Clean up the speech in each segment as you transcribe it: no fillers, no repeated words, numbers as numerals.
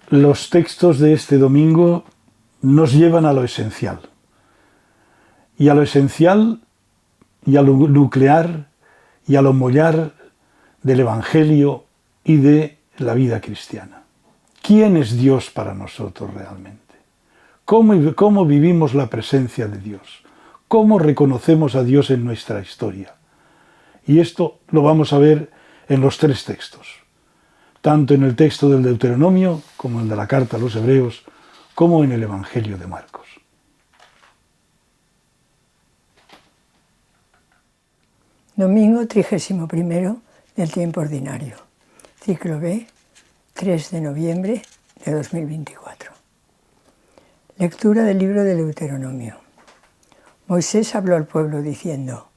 Los textos de este domingo nos llevan a lo esencial. Y a lo esencial y a lo nuclear y a lo mollar del Evangelio y de la vida cristiana. ¿Quién es Dios para nosotros realmente? ¿Cómo vivimos la presencia de Dios? ¿Cómo reconocemos a Dios en nuestra historia? Y esto lo vamos a ver en los tres textos, tanto en el texto del Deuteronomio, como en el de la carta a los Hebreos, como en el Evangelio de Marcos. Domingo 31 del tiempo ordinario, ciclo B, 3 de noviembre de 2024. Lectura del libro del Deuteronomio. Moisés habló al pueblo diciendo: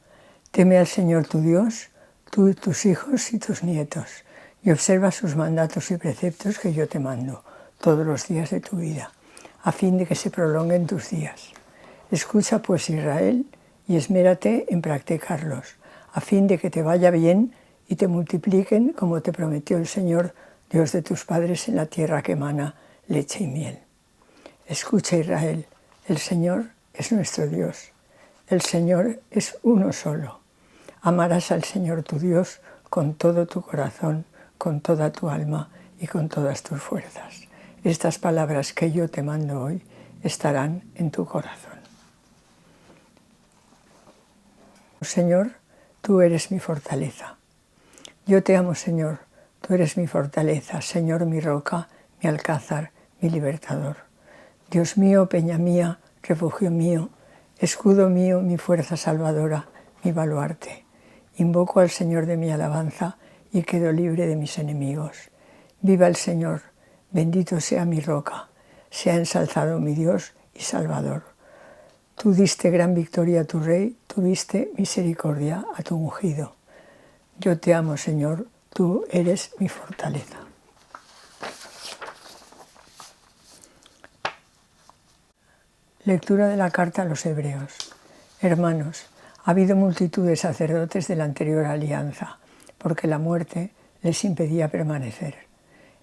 Teme al Señor tu Dios, tú y tus hijos y tus nietos, y observa sus mandatos y preceptos que yo te mando todos los días de tu vida, a fin de que se prolonguen tus días. Escucha pues, Israel, y esmérate en practicarlos, a fin de que te vaya bien y te multipliquen como te prometió el Señor, Dios de tus padres, en la tierra que emana leche y miel. Escucha, Israel, el Señor es nuestro Dios. El Señor es uno solo. Amarás al Señor tu Dios con todo tu corazón, con toda tu alma y con todas tus fuerzas. Estas palabras que yo te mando hoy estarán en tu corazón. Señor, tú eres mi fortaleza. Yo te amo, Señor. Tú eres mi fortaleza, Señor, mi roca, mi alcázar, mi libertador. Dios mío, peña mía, refugio mío, escudo mío, mi fuerza salvadora, mi baluarte. Invoco al Señor de mi alabanza y quedo libre de mis enemigos. Viva el Señor, bendito sea mi roca, sea ensalzado mi Dios y Salvador. Tú diste gran victoria a tu Rey, tuviste misericordia a tu ungido. Yo te amo, Señor, tú eres mi fortaleza. Lectura de la carta a los Hebreos. Hermanos, ha habido multitud de sacerdotes de la anterior alianza, porque la muerte les impedía permanecer.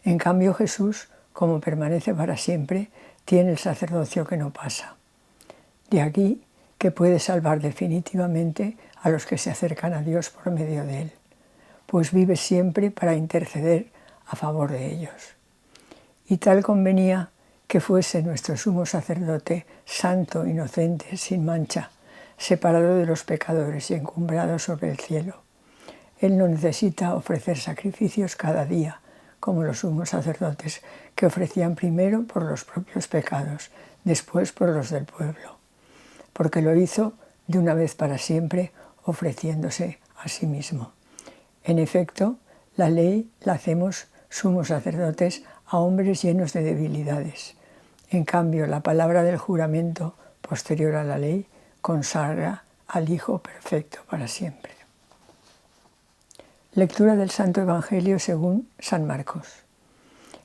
En cambio Jesús, como permanece para siempre, tiene el sacerdocio que no pasa. De aquí que puede salvar definitivamente a los que se acercan a Dios por medio de él, pues vive siempre para interceder a favor de ellos. Y tal convenía que fuese nuestro sumo sacerdote, santo, inocente, sin mancha, separado de los pecadores y encumbrado sobre el cielo. Él no necesita ofrecer sacrificios cada día, como los sumos sacerdotes, que ofrecían primero por los propios pecados, después por los del pueblo, porque lo hizo de una vez para siempre, ofreciéndose a sí mismo. En efecto, la ley la hacemos sumos sacerdotes a hombres llenos de debilidades. En cambio, la palabra del juramento, posterior a la ley, consagra al Hijo perfecto para siempre. Lectura del Santo Evangelio según San Marcos.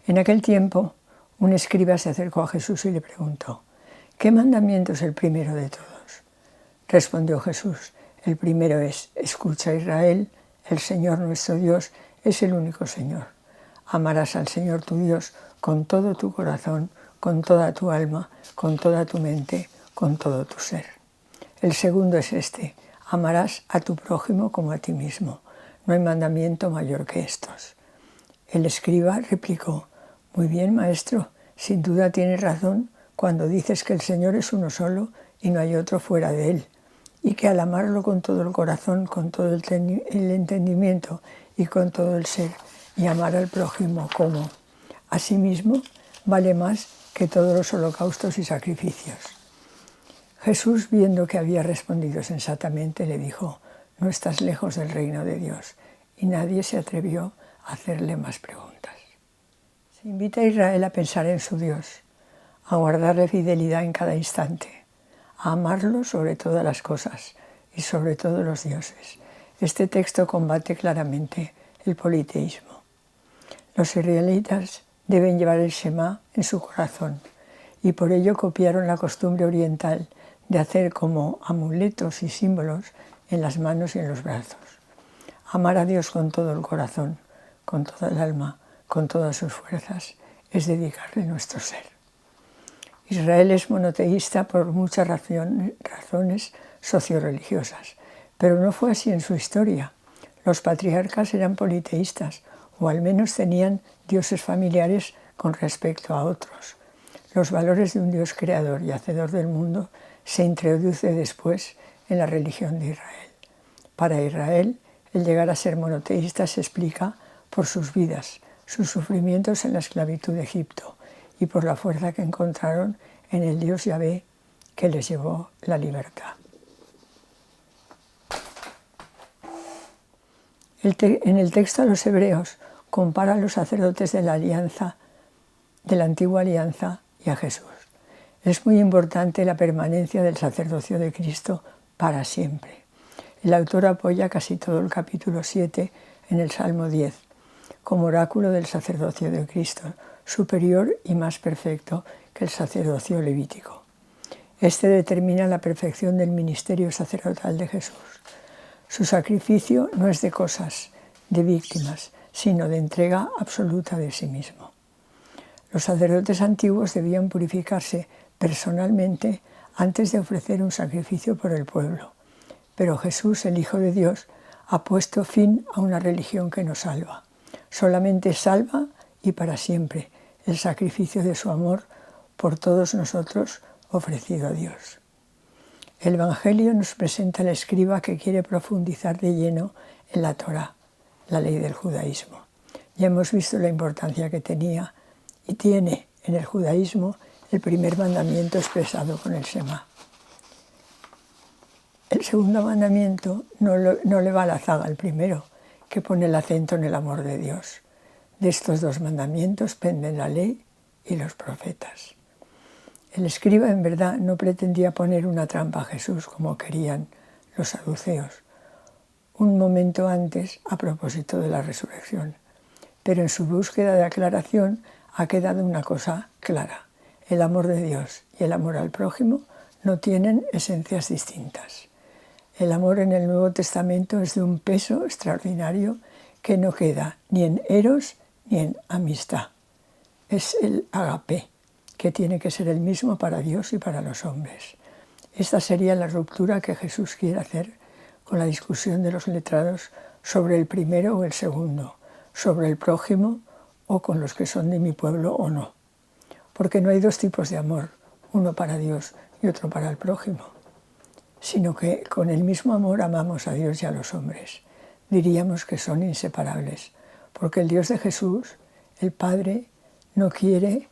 En aquel tiempo, un escriba se acercó a Jesús y le preguntó: ¿qué mandamiento es el primero de todos? Respondió Jesús: el primero es: escucha, Israel, el Señor nuestro Dios es el único Señor. Amarás al Señor tu Dios con todo tu corazón, con toda tu alma, con toda tu mente, con todo tu ser. El segundo es este: amarás a tu prójimo como a ti mismo. No hay mandamiento mayor que estos. El escriba replicó: muy bien, maestro, sin duda tienes razón cuando dices que el Señor es uno solo y no hay otro fuera de él, y que al amarlo con todo el corazón, con todo el entendimiento y con todo el ser, y amar al prójimo como a sí mismo, vale más que todos los holocaustos y sacrificios. Jesús, viendo que había respondido sensatamente, le dijo: no estás lejos del reino de Dios. Y nadie se atrevió a hacerle más preguntas. Se invita a Israel a pensar en su Dios, a guardarle fidelidad en cada instante, a amarlo sobre todas las cosas y sobre todos los dioses. Este texto combate claramente el politeísmo. Los israelitas deben llevar el Shema en su corazón y por ello copiaron la costumbre oriental de hacer como amuletos y símbolos en las manos y en los brazos. Amar a Dios con todo el corazón, con toda el alma, con todas sus fuerzas, es dedicarle nuestro ser. Israel es monoteísta por muchas razones socioreligiosas, pero no fue así en su historia. Los patriarcas eran politeístas, o al menos tenían dioses familiares con respecto a otros. Los valores de un Dios creador y hacedor del mundo se introduce después en la religión de Israel. Para Israel, el llegar a ser monoteísta se explica por sus vidas, sus sufrimientos en la esclavitud de Egipto y por la fuerza que encontraron en el Dios Yahvé que les llevó la libertad. En el texto a los hebreos compara a los sacerdotes de la antigua alianza y a Jesús. Es muy importante la permanencia del sacerdocio de Cristo para siempre. El autor apoya casi todo el capítulo 7 en el Salmo 10, como oráculo del sacerdocio de Cristo, superior y más perfecto que el sacerdocio levítico. Este determina la perfección del ministerio sacerdotal de Jesús. Su sacrificio no es de cosas, de víctimas, sino de entrega absoluta de sí mismo. Los sacerdotes antiguos debían purificarse personalmente antes de ofrecer un sacrificio por el pueblo. Pero Jesús, el Hijo de Dios, ha puesto fin a una religión que no salva. Solamente salva y para siempre el sacrificio de su amor por todos nosotros ofrecido a Dios. El Evangelio nos presenta al escriba que quiere profundizar de lleno en la Torá, la ley del judaísmo. Ya hemos visto la importancia que tenía y tiene en el judaísmo el primer mandamiento expresado con el Shema. El segundo mandamiento no le va a la zaga al primero, que pone el acento en el amor de Dios. De estos dos mandamientos penden la ley y los profetas. El escriba en verdad no pretendía poner una trampa a Jesús como querían los saduceos, un momento antes a propósito de la resurrección. Pero en su búsqueda de aclaración ha quedado una cosa clara. El amor de Dios y el amor al prójimo no tienen esencias distintas. El amor en el Nuevo Testamento es de un peso extraordinario que no queda ni en eros ni en amistad. Es el agape, que tiene que ser el mismo para Dios y para los hombres. Esta sería la ruptura que Jesús quiere hacer con la discusión de los letrados sobre el primero o el segundo, sobre el prójimo o con los que son de mi pueblo o no. Porque no hay dos tipos de amor, uno para Dios y otro para el prójimo, sino que con el mismo amor amamos a Dios y a los hombres. Diríamos que son inseparables, porque el Dios de Jesús, el Padre, no quiere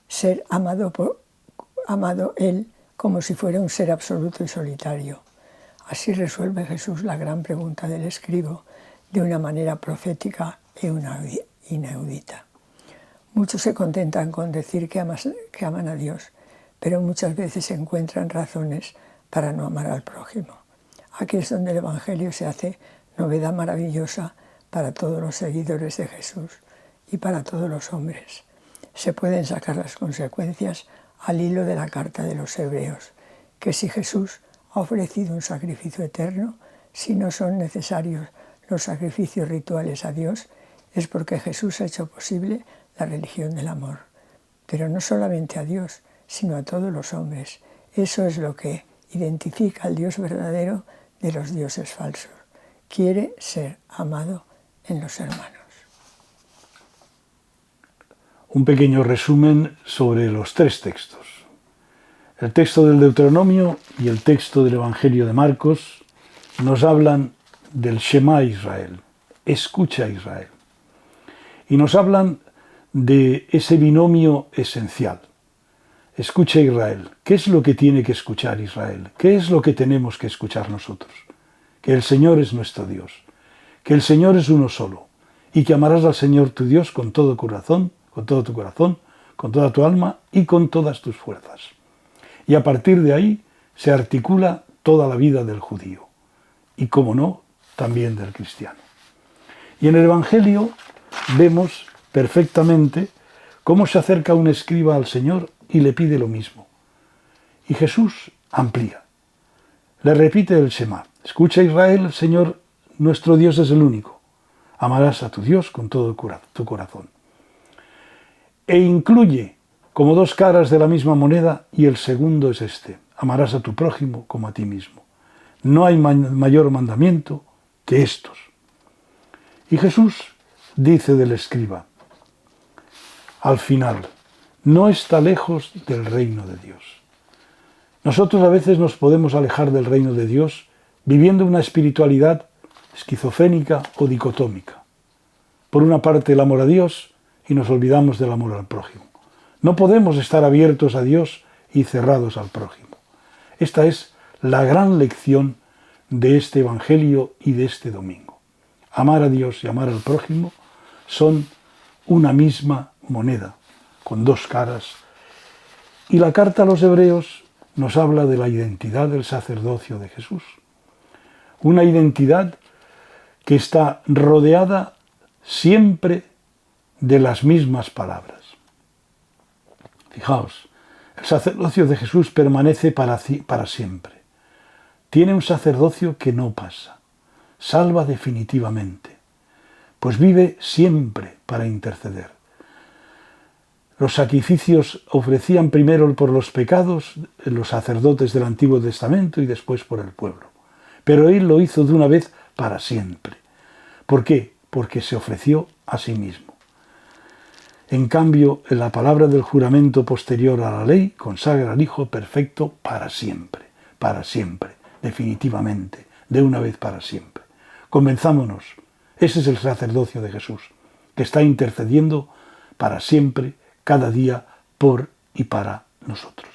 ser amado Él como si fuera un ser absoluto y solitario. Así resuelve Jesús la gran pregunta del escriba de una manera profética e inaudita. Muchos se contentan con decir que aman a Dios, pero muchas veces encuentran razones para no amar al prójimo. Aquí es donde el Evangelio se hace novedad maravillosa para todos los seguidores de Jesús y para todos los hombres. Se pueden sacar las consecuencias al hilo de la carta de los Hebreos, que si Jesús ha ofrecido un sacrificio eterno, si no son necesarios los sacrificios rituales a Dios, es porque Jesús ha hecho posible la religión del amor. Pero no solamente a Dios, sino a todos los hombres. Eso es lo que identifica al Dios verdadero de los dioses falsos. Quiere ser amado en los hermanos. Un pequeño resumen sobre los tres textos. El texto del Deuteronomio y el texto del Evangelio de Marcos nos hablan del Shema Israel, escucha Israel. Y nos hablan de ese binomio esencial. Escucha Israel. ¿Qué es lo que tiene que escuchar Israel? ¿Qué es lo que tenemos que escuchar nosotros? Que el Señor es nuestro Dios, que el Señor es uno solo y que amarás al Señor tu Dios con todo corazón, con todo tu corazón, con toda tu alma y con todas tus fuerzas. Y a partir de ahí se articula toda la vida del judío y, como no, también del cristiano. Y en el Evangelio vemos perfectamente cómo se acerca un escriba al Señor y le pide lo mismo. Y Jesús amplía. Le repite el Shema. Escucha Israel, el Señor nuestro Dios es el único. Amarás a tu Dios con todo tu corazón. e incluye como dos caras de la misma moneda, y el segundo es este: amarás a tu prójimo como a ti mismo. No hay mayor mandamiento que estos. Y Jesús dice del escriba, al final, no está lejos del reino de Dios. Nosotros a veces nos podemos alejar del reino de Dios viviendo una espiritualidad esquizofrénica o dicotómica. Por una parte el amor a Dios y nos olvidamos del amor al prójimo. No podemos estar abiertos a Dios y cerrados al prójimo. Esta es la gran lección de este Evangelio y de este domingo. Amar a Dios y amar al prójimo son una misma moneda, con dos caras. Y la carta a los Hebreos nos habla de la identidad del sacerdocio de Jesús. Una identidad que está rodeada siempre de las mismas palabras. Fijaos, el sacerdocio de Jesús permanece para siempre. Tiene un sacerdocio que no pasa, salva definitivamente, pues vive siempre para interceder. Los sacrificios ofrecían primero por los pecados los sacerdotes del Antiguo Testamento y después por el pueblo. Pero Él lo hizo de una vez para siempre. ¿Por qué? Porque se ofreció a sí mismo. En cambio, la palabra del juramento posterior a la ley consagra al Hijo perfecto para siempre, definitivamente, de una vez para siempre. Convenzámonos, ese es el sacerdocio de Jesús, que está intercediendo para siempre, cada día, por y para nosotros.